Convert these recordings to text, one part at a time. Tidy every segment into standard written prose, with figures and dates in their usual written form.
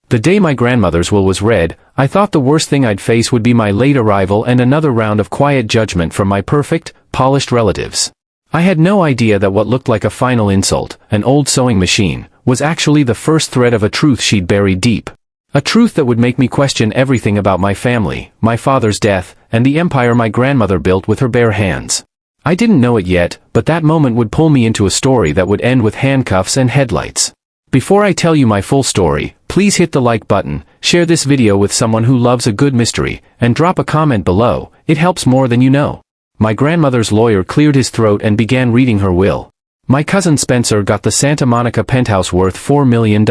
The day my grandmother's will was read, I thought the worst thing I'd face would be my late arrival and another round of quiet judgment from my perfect, polished relatives. I had no idea that what looked like a final insult, an old sewing machine, was actually the first thread of a truth she'd buried deep. A truth that would make me question everything about my family, my father's death, and the empire my grandmother built with her bare hands. I didn't know it yet, but that moment would pull me into a story that would end with handcuffs and headlights. Before I tell you my full story, please hit the like button, share this video with someone who loves a good mystery, and drop a comment below. It helps more than you know. My grandmother's lawyer cleared his throat and began reading her will. My cousin Spencer got the Santa Monica penthouse worth $4 million.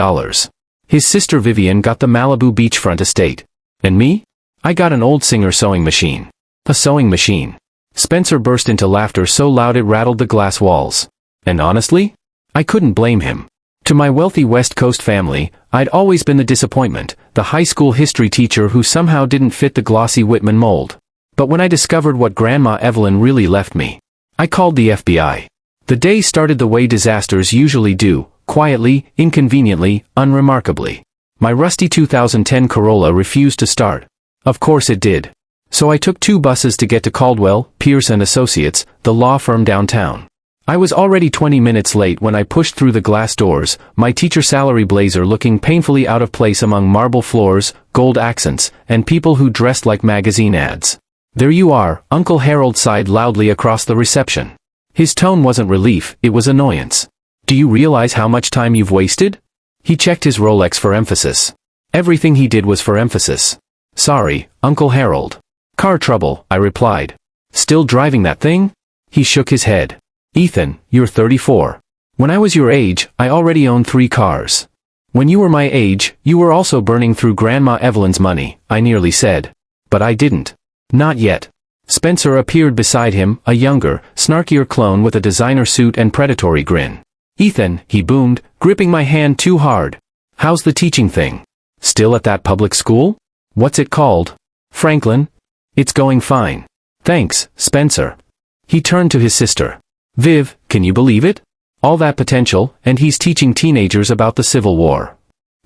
His sister Vivian got the Malibu beachfront estate. And me? I got an old Singer sewing machine. A sewing machine. Spencer burst into laughter so loud it rattled the glass walls. And honestly, I couldn't blame him. To my wealthy West Coast family, I'd always been the disappointment, the high school history teacher who somehow didn't fit the glossy Whitman mold. But when I discovered what Grandma Evelyn really left me, I called the FBI. The day started the way disasters usually do, quietly, inconveniently, unremarkably. My rusty 2010 Corolla refused to start. Of course it did. So I took 2 buses to get to Caldwell, Pierce & Associates, the law firm downtown. I was already 20 minutes late when I pushed through the glass doors, my teacher salary blazer looking painfully out of place among marble floors, gold accents, and people who dressed like magazine ads. "There you are," Uncle Harold sighed loudly across the reception. His tone wasn't relief, it was annoyance. "Do you realize how much time you've wasted?" He checked his Rolex for emphasis. Everything he did was for emphasis. "Sorry, Uncle Harold." "Car trouble," I replied. "Still driving that thing?" He shook his head. "Ethan, you're 34. When I was your age, I already owned 3 cars. When you were my age, you were also burning through Grandma Evelyn's money," I nearly said. But I didn't. Not yet. Spencer appeared beside him, a younger, snarkier clone with a designer suit and predatory grin. "Ethan," he boomed, gripping my hand too hard. "How's the teaching thing? Still at that public school? What's it called?" "Franklin." "It's going fine. Thanks, Spencer." He turned to his sister. "Viv, can you believe it? All that potential, and he's teaching teenagers about the Civil War."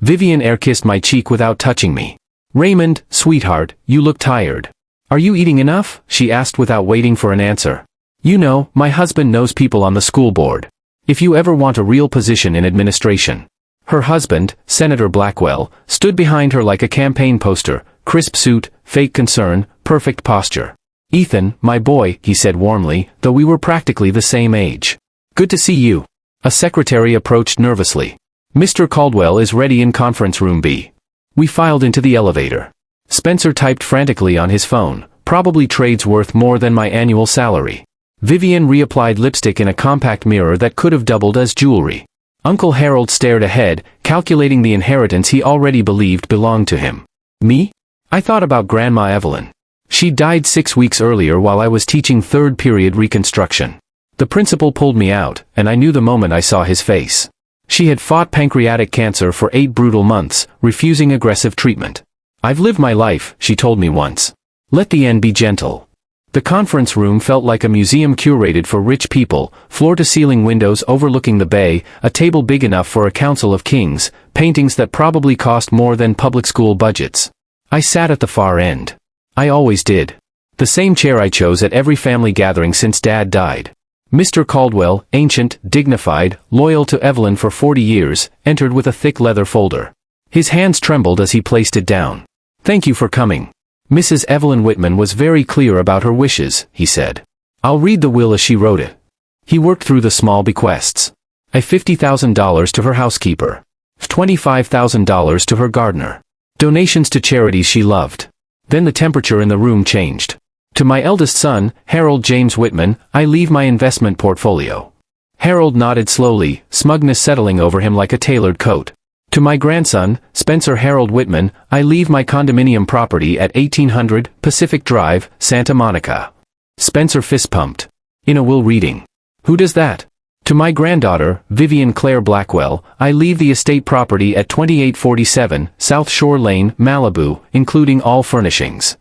Vivian air-kissed my cheek without touching me. "Raymond, sweetheart, you look tired. Are you eating enough?" she asked without waiting for an answer. "You know, my husband knows people on the school board. If you ever want a real position in administration." Her husband, Senator Blackwell, stood behind her like a campaign poster, crisp suit, fake concern, perfect posture. "Ethan, my boy," he said warmly, though we were practically the same age. "Good to see you." A secretary approached nervously. "Mr. Caldwell is ready in conference room B." We filed into the elevator. Spencer typed frantically on his phone, probably trades worth more than my annual salary. Vivian reapplied lipstick in a compact mirror that could have doubled as jewelry. Uncle Harold stared ahead, calculating the inheritance he already believed belonged to him. Me? I thought about Grandma Evelyn. She died 6 weeks earlier while I was teaching third-period Reconstruction. The principal pulled me out, and I knew the moment I saw his face. She had fought pancreatic cancer for 8 brutal months, refusing aggressive treatment. "I've lived my life," she told me once. "Let the end be gentle." The conference room felt like a museum curated for rich people, floor-to-ceiling windows overlooking the bay, a table big enough for a council of kings, paintings that probably cost more than public school budgets. I sat at the far end. I always did. The same chair I chose at every family gathering since Dad died. Mr. Caldwell, ancient, dignified, loyal to Evelyn for 40 years, entered with a thick leather folder. His hands trembled as he placed it down. "Thank you for coming. Mrs. Evelyn Whitman was very clear about her wishes," he said. "I'll read the will as she wrote it." He worked through the small bequests. $50,000 to her housekeeper. $25,000 to her gardener. Donations to charities she loved. Then the temperature in the room changed. "To my eldest son, Harold James Whitman, I leave my investment portfolio." Harold nodded slowly, smugness settling over him like a tailored coat. "To my grandson, Spencer Harold Whitman, I leave my condominium property at 1800 Pacific Drive, Santa Monica." Spencer fist-pumped. "In a will reading. Who does that?" "To my granddaughter, Vivian Claire Blackwell, I leave the estate property at 2847 South Shore Lane, Malibu, including all furnishings."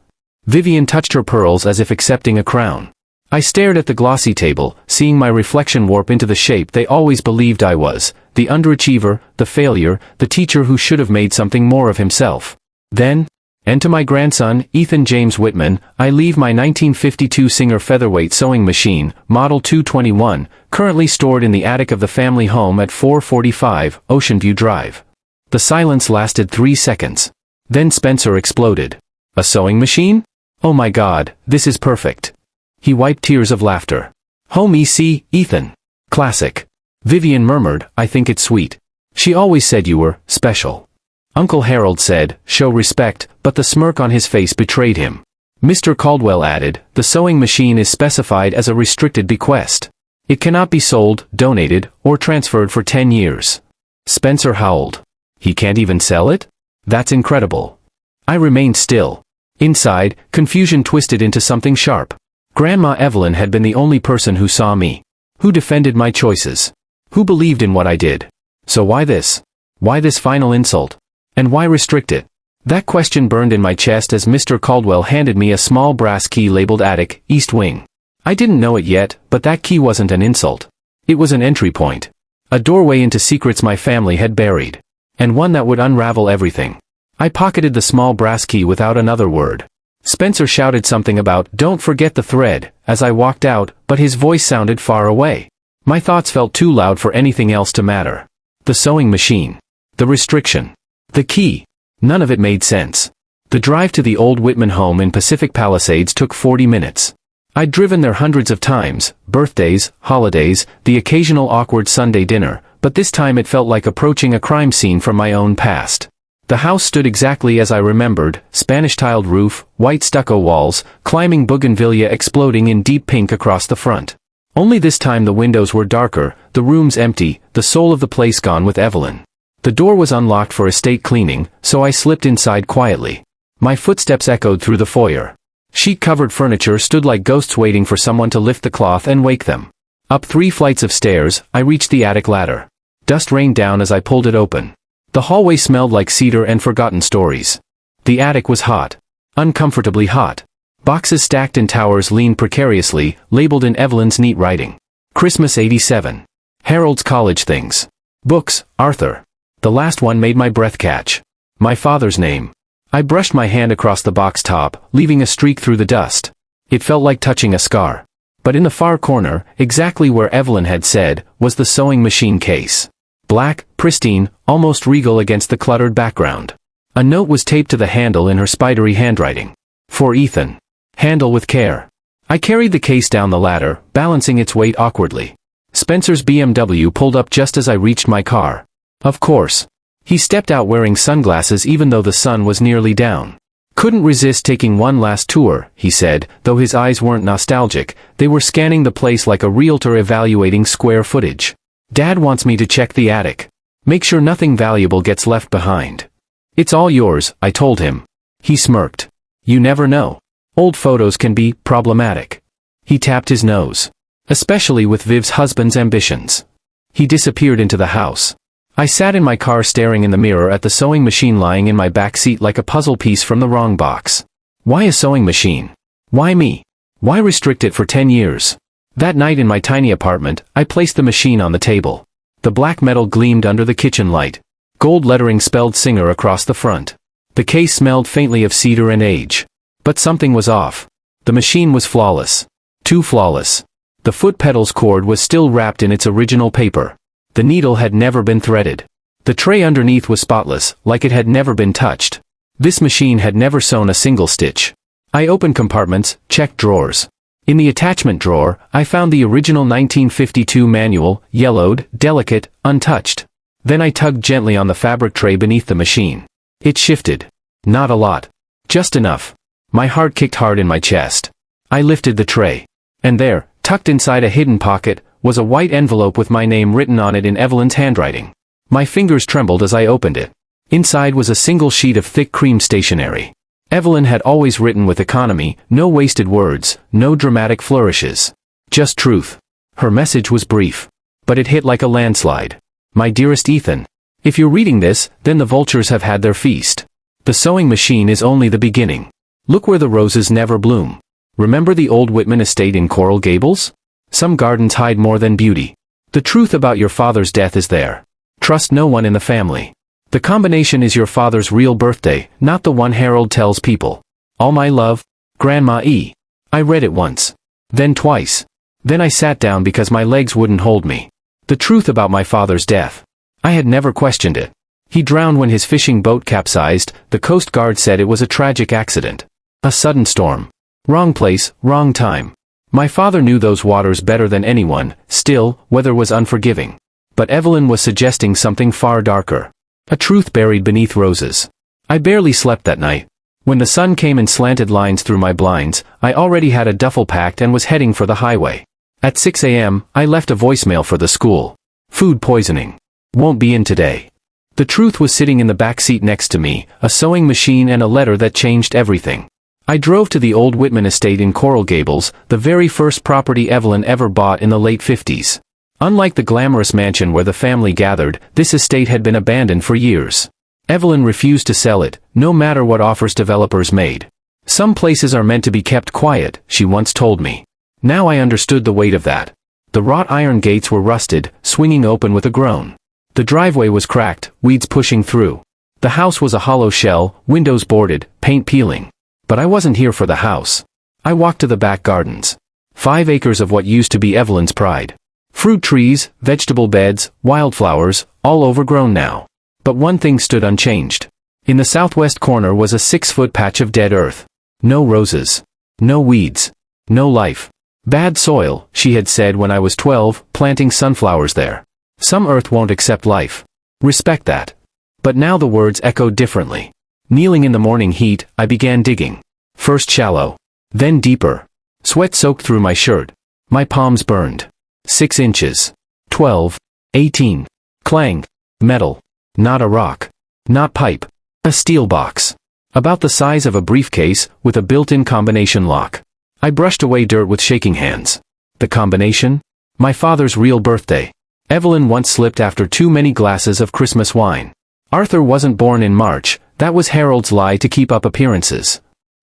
Vivian touched her pearls as if accepting a crown. I stared at the glossy table, seeing my reflection warp into the shape they always believed I was, the underachiever, the failure, the teacher who should have made something more of himself. Then, and to my grandson, Ethan James Whitman, I leave my 1952 Singer featherweight sewing machine, Model 221, currently stored in the attic of the family home at 445 Ocean View Drive. The silence lasted 3 seconds. Then Spencer exploded. A sewing machine? Oh my God, this is perfect. He wiped tears of laughter. Home EC, Ethan. Classic. Vivian murmured, I think it's sweet. She always said you were special. Uncle Harold said, show respect, but the smirk on his face betrayed him. Mr. Caldwell added, the sewing machine is specified as a restricted bequest. It cannot be sold, donated, or transferred for 10 years. Spencer howled. He can't even sell it? That's incredible. I remained still. Inside, confusion twisted into something sharp. Grandma Evelyn had been the only person who saw me. Who defended my choices? Who believed in what I did? So why this? Why this final insult? And why restrict it? That question burned in my chest as Mr. Caldwell handed me a small brass key labeled Attic, East Wing. I didn't know it yet, but that key wasn't an insult. It was an entry point. A doorway into secrets my family had buried. And one that would unravel everything. I pocketed the small brass key without another word. Spencer shouted something about, don't forget the thread, as I walked out, but his voice sounded far away. My thoughts felt too loud for anything else to matter. The sewing machine. The restriction. The key. None of it made sense. The drive to the old Whitman home in Pacific Palisades took 40 minutes. I'd driven there hundreds of times, birthdays, holidays, the occasional awkward Sunday dinner, but this time it felt like approaching a crime scene from my own past. The house stood exactly as I remembered, Spanish-tiled roof, white stucco walls, climbing bougainvillea exploding in deep pink across the front. Only this time the windows were darker, the rooms empty, the soul of the place gone with Evelyn. The door was unlocked for estate cleaning, so I slipped inside quietly. My footsteps echoed through the foyer. Sheet-covered furniture stood like ghosts waiting for someone to lift the cloth and wake them. Up 3 flights of stairs, I reached the attic ladder. Dust rained down as I pulled it open. The hallway smelled like cedar and forgotten stories. The attic was hot. Uncomfortably hot. Boxes stacked in towers leaned precariously, labeled in Evelyn's neat writing. Christmas '87. Harold's college things. Books, Arthur. The last one made my breath catch. My father's name. I brushed my hand across the box top, leaving a streak through the dust. It felt like touching a scar. But in the far corner, exactly where Evelyn had said, was the sewing machine case. Black, pristine, almost regal against the cluttered background. A note was taped to the handle in her spidery handwriting. For Ethan. Handle with care. I carried the case down the ladder, balancing its weight awkwardly. Spencer's BMW pulled up just as I reached my car. Of course. He stepped out wearing sunglasses even though the sun was nearly down. Couldn't resist taking one last tour, he said, though his eyes weren't nostalgic, they were scanning the place like a realtor evaluating square footage. Dad wants me to check the attic. Make sure nothing valuable gets left behind. It's all yours, I told him. He smirked. You never know. Old photos can be problematic. He tapped his nose. Especially with Viv's husband's ambitions. He disappeared into the house. I sat in my car staring in the mirror at the sewing machine lying in my back seat like a puzzle piece from the wrong box. Why a sewing machine? Why me? Why restrict it for 10 years? That night in my tiny apartment, I placed the machine on the table. The black metal gleamed under the kitchen light. Gold lettering spelled Singer across the front. The case smelled faintly of cedar and age. But something was off. The machine was flawless. Too flawless. The foot pedal's cord was still wrapped in its original paper. The needle had never been threaded. The tray underneath was spotless, like it had never been touched. This machine had never sewn a single stitch. I opened compartments, checked drawers. In the attachment drawer, I found the original 1952 manual, yellowed, delicate, untouched. Then I tugged gently on the fabric tray beneath the machine. It shifted. Not a lot. Just enough. My heart kicked hard in my chest. I lifted the tray. And there, tucked inside a hidden pocket, was a white envelope with my name written on it in Evelyn's handwriting. My fingers trembled as I opened it. Inside was a single sheet of thick cream stationery. Evelyn had always written with economy, no wasted words, no dramatic flourishes. Just truth. Her message was brief. But it hit like a landslide. My dearest Ethan. If you're reading this, then the vultures have had their feast. The sewing machine is only the beginning. Look where the roses never bloom. Remember the old Whitman estate in Coral Gables? Some gardens hide more than beauty. The truth about your father's death is there. Trust no one in the family. The combination is your father's real birthday, not the one Harold tells people. All my love, Grandma E. I read it once. Then twice. Then I sat down because my legs wouldn't hold me. The truth about my father's death. I had never questioned it. He drowned when his fishing boat capsized. The Coast Guard said it was a tragic accident. A sudden storm. Wrong place, wrong time. My father knew those waters better than anyone. Still, weather was unforgiving. But Evelyn was suggesting something far darker. A truth buried beneath roses. I barely slept that night. When the sun came in slanted lines through my blinds, I already had a duffel packed and was heading for the highway. At 6 a.m., I left a voicemail for the school. Food poisoning. Won't be in today. The truth was sitting in the back seat next to me, a sewing machine and a letter that changed everything. I drove to the old Whitman estate in Coral Gables, the very first property Evelyn ever bought in the late 50s. Unlike the glamorous mansion where the family gathered, this estate had been abandoned for years. Evelyn refused to sell it, no matter what offers developers made. Some places are meant to be kept quiet, she once told me. Now I understood the weight of that. The wrought iron gates were rusted, swinging open with a groan. The driveway was cracked, weeds pushing through. The house was a hollow shell, windows boarded, paint peeling. But I wasn't here for the house. I walked to the back gardens. 5 acres of what used to be Evelyn's pride. Fruit trees, vegetable beds, wildflowers, all overgrown now. But one thing stood unchanged. In the southwest corner was a 6-foot patch of dead earth. No roses. No weeds. No life. Bad soil, she had said when I was 12, planting sunflowers there. Some earth won't accept life. Respect that. But now the words echoed differently. Kneeling in the morning heat, I began digging. First shallow. Then deeper. Sweat soaked through my shirt. My palms burned. 6 inches. 12. 18. Clang. Metal. Not a rock. Not pipe. A steel box. About the size of a briefcase, with a built-in combination lock. I brushed away dirt with shaking hands. The combination? My father's real birthday. Evelyn once slipped after too many glasses of Christmas wine. Arthur wasn't born in March, that was Harold's lie to keep up appearances.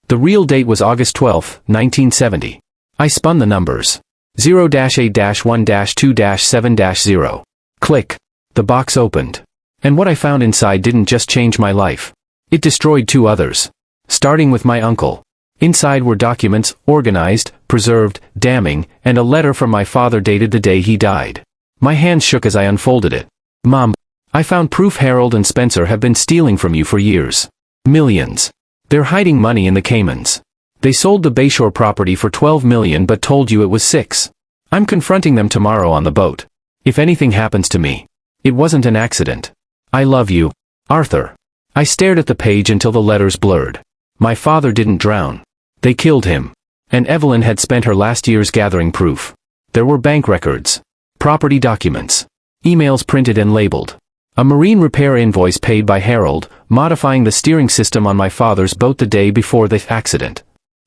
The real date was August 12, 1970. I spun the numbers. 0-8-1-2-7-0. Click. The box opened. And what I found inside didn't just change my life. It destroyed 2 others. Starting with my uncle. Inside were documents, organized, preserved, damning, and a letter from my father dated the day he died. My hands shook as I unfolded it. Mom, I found proof Harold and Spencer have been stealing from you for years. Millions. They're hiding money in the Caymans. They sold the Bayshore property for $12 million but told you it was 6. I'm confronting them tomorrow on the boat. If anything happens to me. It wasn't an accident. I love you, Arthur. I stared at the page until the letters blurred. My father didn't drown. They killed him. And Evelyn had spent her last years gathering proof. There were bank records. Property documents. Emails printed and labeled. A marine repair invoice paid by Harold, modifying the steering system on my father's boat the day before the accident.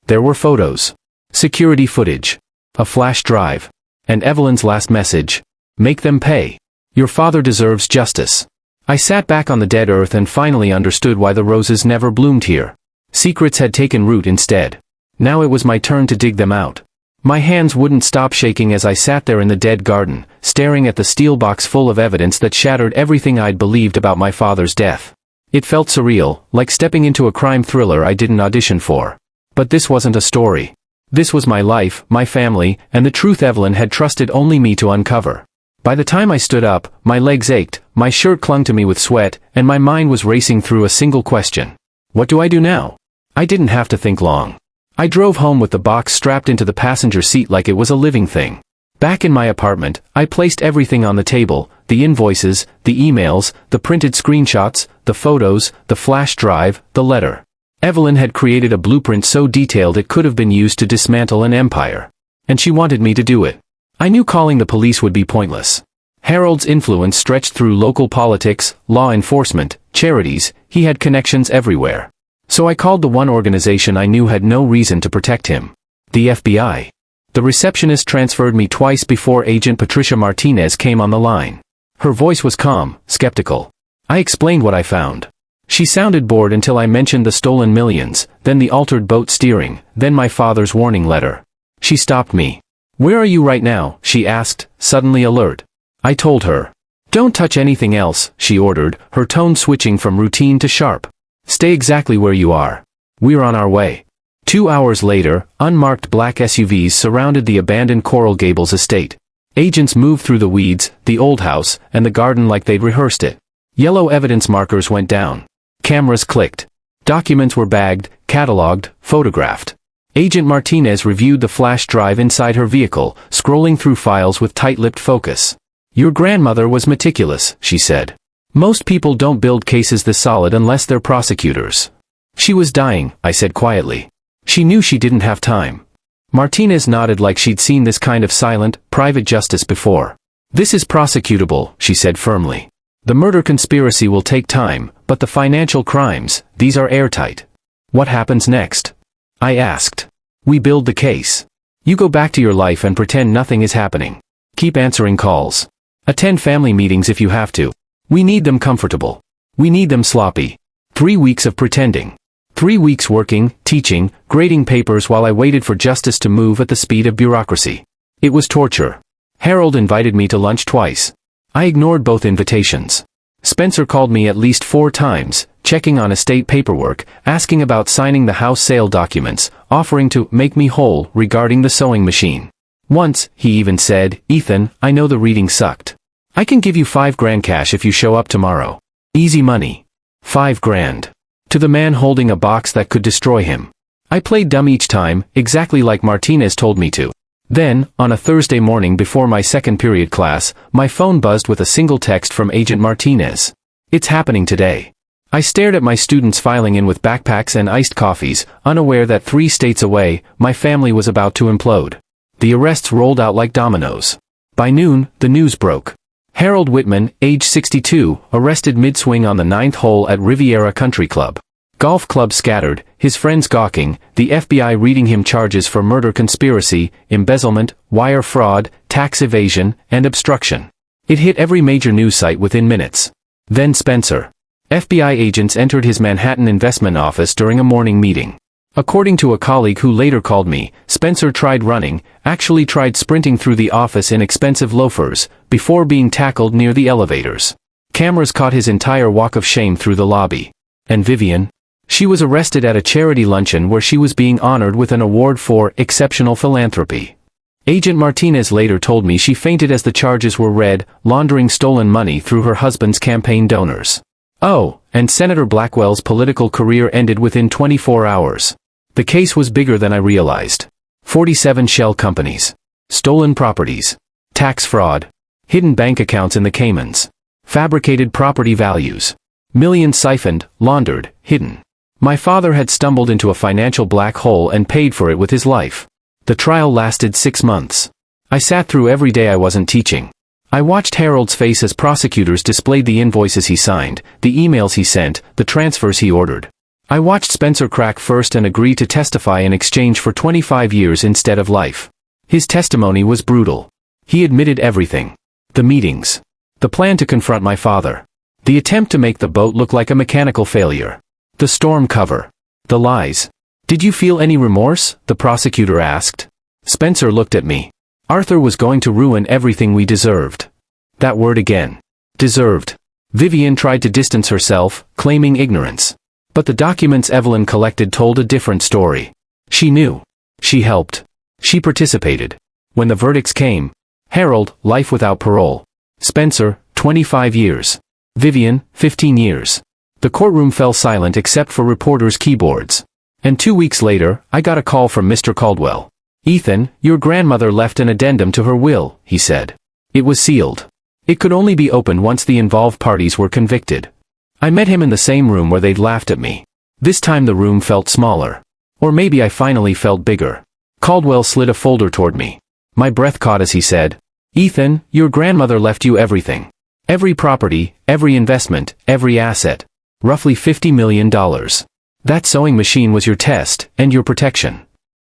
There were photos. Security footage. A flash drive. And Evelyn's last message. Make them pay. Your father deserves justice. I sat back on the dead earth and finally understood why the roses never bloomed here. Secrets had taken root instead. Now it was my turn to dig them out. My hands wouldn't stop shaking as I sat there in the dead garden, staring at the steel box full of evidence that shattered everything I'd believed about my father's death. It felt surreal, like stepping into a crime thriller I didn't audition for. But this wasn't a story. This was my life, my family, and the truth Evelyn had trusted only me to uncover. By the time I stood up, my legs ached, my shirt clung to me with sweat, and my mind was racing through a single question. What do I do now? I didn't have to think long. I drove home with the box strapped into the passenger seat like it was a living thing. Back in my apartment, I placed everything on the table, the invoices, the emails, the printed screenshots, the photos, the flash drive, the letter. Evelyn had created a blueprint so detailed it could have been used to dismantle an empire. And she wanted me to do it. I knew calling the police would be pointless. Harold's influence stretched through local politics, law enforcement, charities, he had connections everywhere. So I called the one organization I knew had no reason to protect him. The FBI. The receptionist transferred me twice before Agent Patricia Martinez came on the line. Her voice was calm, skeptical. I explained what I found. She sounded bored until I mentioned the stolen millions, then the altered boat steering, then my father's warning letter. She stopped me. "Where are you right now?" she asked, suddenly alert. I told her. "Don't touch anything else," she ordered, her tone switching from routine to sharp. "Stay exactly where you are. We're on our way." 2 hours later, unmarked black SUVs surrounded the abandoned Coral Gables estate. Agents moved through the weeds, the old house, and the garden like they'd rehearsed it. Yellow evidence markers went down. Cameras clicked. Documents were bagged, catalogued, photographed. Agent Martinez reviewed the flash drive inside her vehicle, scrolling through files with tight-lipped focus. "Your grandmother was meticulous," she said. "Most people don't build cases this solid unless they're prosecutors." "She was dying," I said quietly. She knew she didn't have time. Martinez nodded like she'd seen this kind of silent, private justice before. "This is prosecutable," she said firmly. "The murder conspiracy will take time, but the financial crimes, these are airtight." "What happens next?" I asked. "We build the case. You go back to your life and pretend nothing is happening. Keep answering calls. Attend family meetings if you have to. We need them comfortable. We need them sloppy. 3 weeks of pretending. 3 weeks working, teaching, grading papers while I waited for justice to move at the speed of bureaucracy. It was torture. Harold invited me to lunch twice. I ignored both invitations. Spencer called me at least 4 times, checking on estate paperwork, asking about signing the house sale documents, offering to make me whole regarding the sewing machine. Once, he even said, "Ethan, I know the reading sucked. I can give you $5,000 cash if you show up tomorrow. Easy money." $5,000. To the man holding a box that could destroy him. I played dumb each time, exactly like Martinez told me to. Then, on a Thursday morning before my second period class, my phone buzzed with a single text from Agent Martinez. "It's happening today." I stared at my students filing in with backpacks and iced coffees, unaware that 3 states away, my family was about to implode. The arrests rolled out like dominoes. By noon, the news broke. Harold Whitman, age 62, arrested mid-swing on the 9th hole at Riviera Country Club. Golf club scattered, his friends gawking, the FBI reading him charges for murder conspiracy, embezzlement, wire fraud, tax evasion, and obstruction. It hit every major news site within minutes. Then Spencer. FBI agents entered his Manhattan investment office during a morning meeting. According to a colleague who later called me, Spencer tried running, actually tried sprinting through the office in expensive loafers, before being tackled near the elevators. Cameras caught his entire walk of shame through the lobby. And Vivian? She was arrested at a charity luncheon where she was being honored with an award for exceptional philanthropy. Agent Martinez later told me she fainted as the charges were read, laundering stolen money through her husband's campaign donors. Oh, and Senator Blackwell's political career ended within 24 hours. The case was bigger than I realized. 47 shell companies. Stolen properties. Tax fraud. Hidden bank accounts in the Caymans. Fabricated property values. Millions siphoned, laundered, hidden. My father had stumbled into a financial black hole and paid for it with his life. The trial lasted 6 months. I sat through every day I wasn't teaching. I watched Harold's face as prosecutors displayed the invoices he signed, the emails he sent, the transfers he ordered. I watched Spencer crack first and agree to testify in exchange for 25 years instead of life. His testimony was brutal. He admitted everything. The meetings. The plan to confront my father. The attempt to make the boat look like a mechanical failure. The storm cover. The lies. "Did you feel any remorse?" the prosecutor asked. Spencer looked at me. Arthur was going to ruin everything we deserved. That word again. Deserved. Vivian tried to distance herself, claiming ignorance. But the documents Evelyn collected told a different story. She knew. She helped. She participated. When the verdicts came, Harold, life without parole. Spencer, 25 years. Vivian, 15 years. The courtroom fell silent except for reporters' keyboards. And 2 weeks later, I got a call from Mr. Caldwell. "Ethan, your grandmother left an addendum to her will," he said. It was sealed. It could only be opened once the involved parties were convicted. I met him in the same room where they'd laughed at me. This time the room felt smaller. Or maybe I finally felt bigger. Caldwell slid a folder toward me. My breath caught as he said, "Ethan, your grandmother left you everything. Every property, every investment, every asset. Roughly $50 million. That sewing machine was your test, and your protection."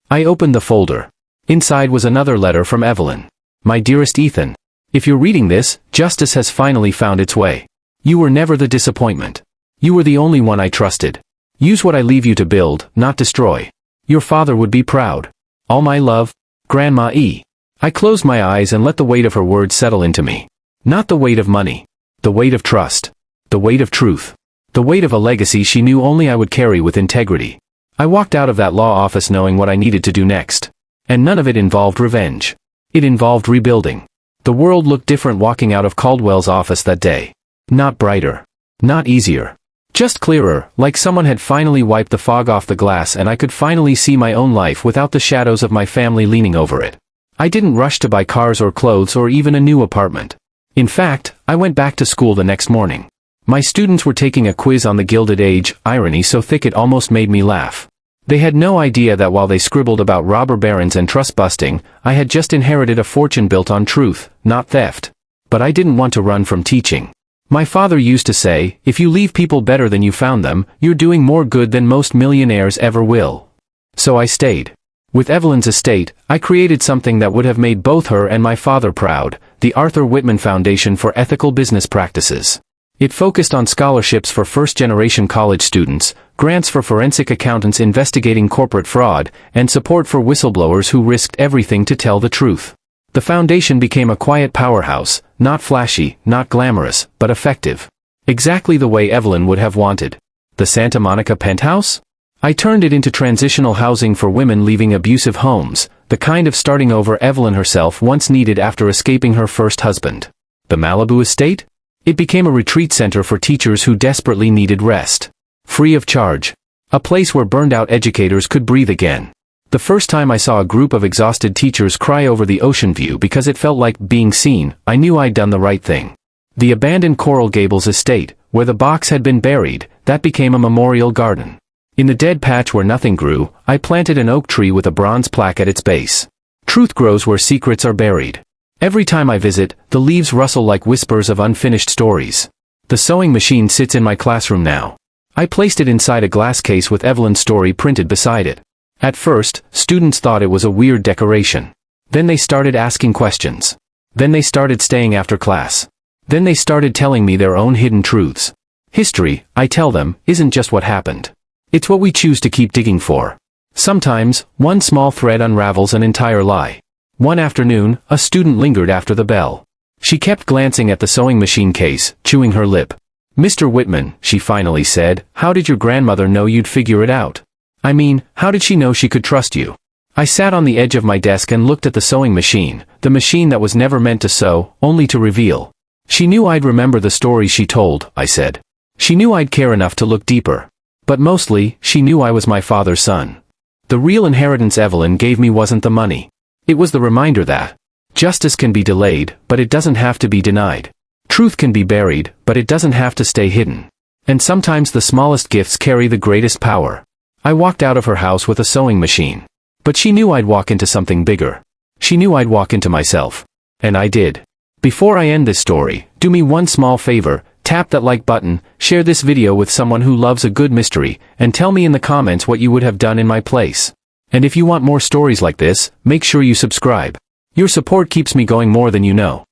I opened the folder. Inside was another letter from Evelyn. "My dearest Ethan, if you're reading this, justice has finally found its way. You were never the disappointment. You were the only one I trusted. Use what I leave you to build, not destroy. Your father would be proud. All my love, Grandma E. I closed my eyes and let the weight of her words settle into me. Not the weight of money. The weight of trust. The weight of truth. The weight of a legacy she knew only I would carry with integrity. I walked out of that law office knowing what I needed to do next. And none of it involved revenge. It involved rebuilding. The world looked different walking out of Caldwell's office that day. Not brighter. Not easier. Just clearer, like someone had finally wiped the fog off the glass and I could finally see my own life without the shadows of my family leaning over it. I didn't rush to buy cars or clothes or even a new apartment. In fact, I went back to school the next morning. My students were taking a quiz on the Gilded Age, irony so thick it almost made me laugh. They had no idea that while they scribbled about robber barons and trust busting, I had just inherited a fortune built on truth, not theft. But I didn't want to run from teaching. My father used to say, if you leave people better than you found them, you're doing more good than most millionaires ever will. So I stayed. With Evelyn's estate, I created something that would have made both her and my father proud, the Arthur Whitman Foundation for Ethical Business Practices. It focused on scholarships for first-generation college students, grants for forensic accountants investigating corporate fraud, and support for whistleblowers who risked everything to tell the truth. The foundation became a quiet powerhouse, not flashy, not glamorous, but effective. Exactly the way Evelyn would have wanted. The Santa Monica penthouse? I turned it into transitional housing for women leaving abusive homes, the kind of starting over Evelyn herself once needed after escaping her first husband. The Malibu estate? It became a retreat center for teachers who desperately needed rest. Free of charge. A place where burned-out educators could breathe again. The first time I saw a group of exhausted teachers cry over the ocean view because it felt like being seen, I knew I'd done the right thing. The abandoned Coral Gables estate, where the box had been buried, that became a memorial garden. In the dead patch where nothing grew, I planted an oak tree with a bronze plaque at its base. Truth grows where secrets are buried. Every time I visit, the leaves rustle like whispers of unfinished stories. The sewing machine sits in my classroom now. I placed it inside a glass case with Evelyn's story printed beside it. At first, students thought it was a weird decoration. Then they started asking questions. Then they started staying after class. Then they started telling me their own hidden truths. History, I tell them, isn't just what happened. It's what we choose to keep digging for. Sometimes, one small thread unravels an entire lie. One afternoon, a student lingered after the bell. She kept glancing at the sewing machine case, chewing her lip. Mr. Whitman, she finally said, how did your grandmother know you'd figure it out? I mean, how did she know she could trust you? I sat on the edge of my desk and looked at the sewing machine, the machine that was never meant to sew, only to reveal. She knew I'd remember the stories she told, I said. She knew I'd care enough to look deeper. But mostly, she knew I was my father's son. The real inheritance Evelyn gave me wasn't the money. It was the reminder that justice can be delayed, but it doesn't have to be denied. Truth can be buried, but it doesn't have to stay hidden. And sometimes the smallest gifts carry the greatest power. I walked out of her house with a sewing machine. But she knew I'd walk into something bigger. She knew I'd walk into myself. And I did. Before I end this story, do me one small favor, tap that like button, share this video with someone who loves a good mystery, and tell me in the comments what you would have done in my place. And if you want more stories like this, make sure you subscribe. Your support keeps me going more than you know.